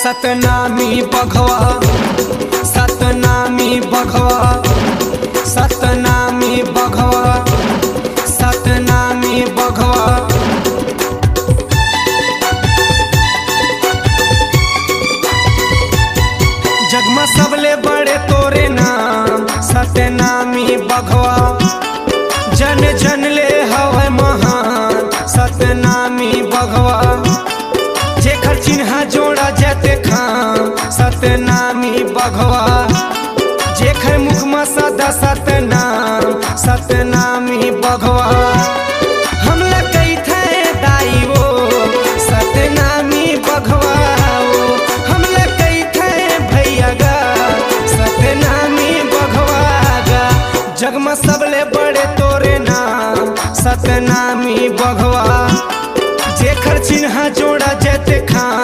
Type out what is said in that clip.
सतनामी बघवा, सतनामी बघवा, सतनामी बघवा, सतनामी बघवा। जगमा सबले बड़े तोरे नाम सतनामी बघवा। जन जन ले हवे महान सतनामी बघवा। जेकर चिन्हा जोड़ा जाते खाम सतनामी बघवा। जेकर मुख में सदा सतनाम सतनामी बघवा। हमला कई थे दाई वो सतनामी बघवा। हमला कई थे भैया गा सतनामी बघवा गा। जग में सबले बड़े तोरे नाम सतनामी बघवा। जेकर चिन्हा जोड़ा जाते खाम